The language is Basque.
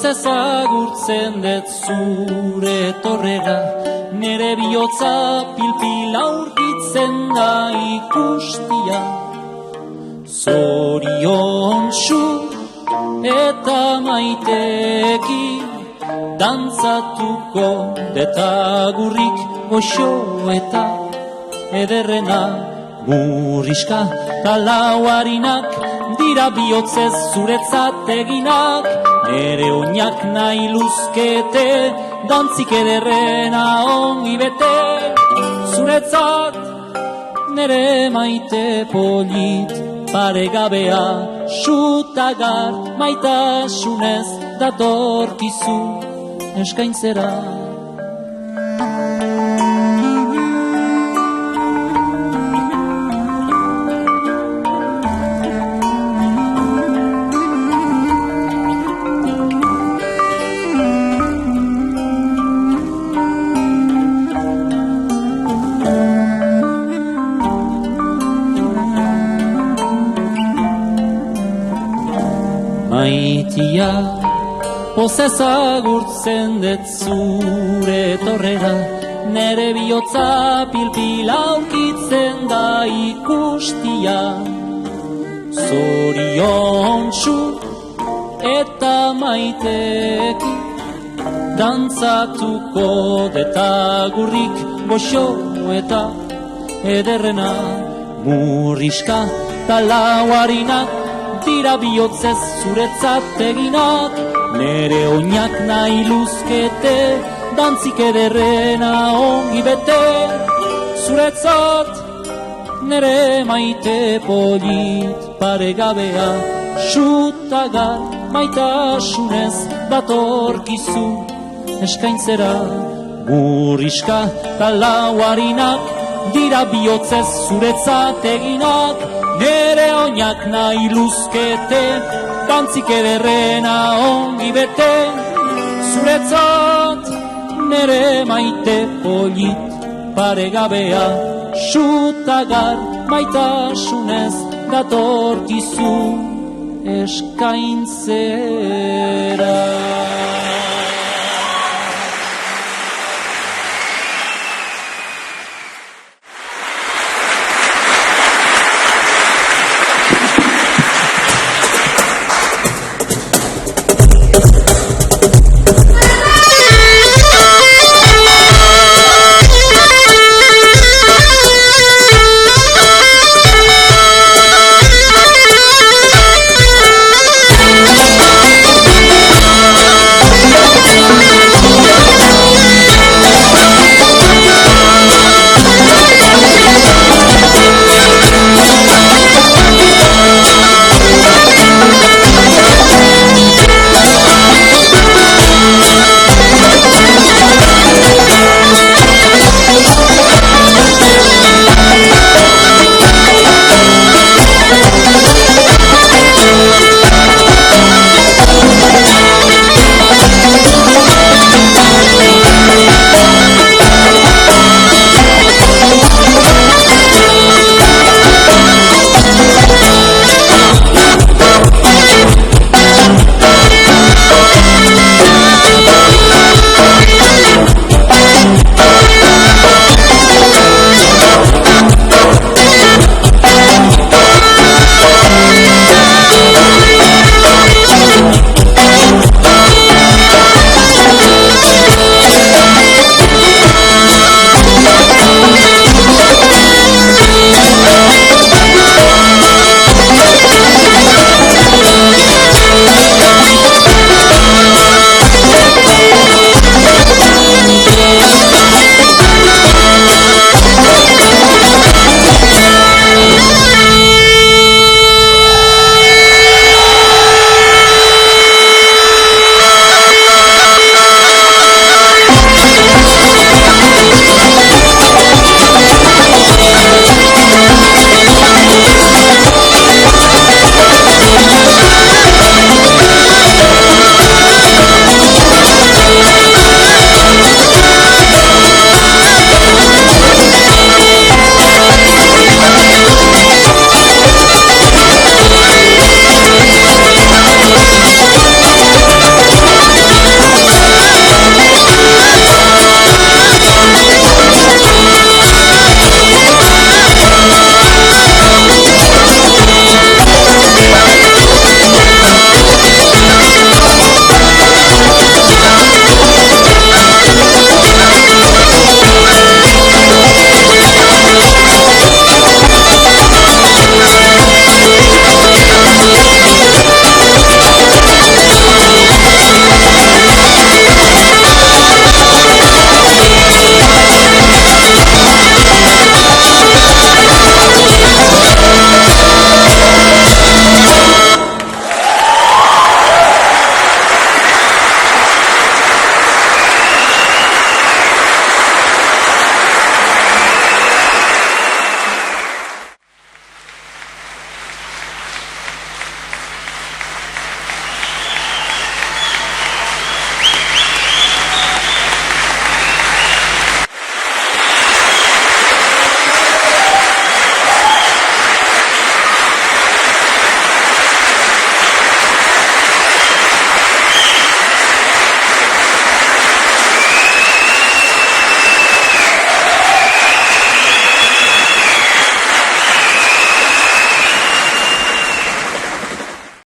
Pozez agurtzen dut zure torrera, nere bihotza pilpil aurkitzen da ikustia. Zoriontsu eta maiteki dantzatuko detagurrik goxo eta ederrena. Murriska talauarinak dira bihotzez zuretzat eginak, nere oinak nahi luzkete, dantzik ederrena ongi bete. Zuretzat nere maite polit, paregabea, sutagar, maitasunez datorkizu eskaintzera. Maitia, pozez agurtzen dut zure torrera, nere bihotza pilpil aurkitzen da ikustia. Zoriontsu eta maiteki dantzatuko detagurrik goxo eta ederrena. Murriska talauarinak dira bihotzez zuretzat eginak, nere oinak nahi luzkete, dantzik ederrena ongi bete. Zuretzat nere maite polit, paregabea, sutagar, maitasunez datorkizu eskaintzera. Murriska talauarinak dira bihotzez zuretzat eginak, nere oinak nahi luzkete, dantzik ederrena ongi bete. Zuretzat nere maite polit, paregabea, sutagar, maitasunez datorkizu eskaintzera.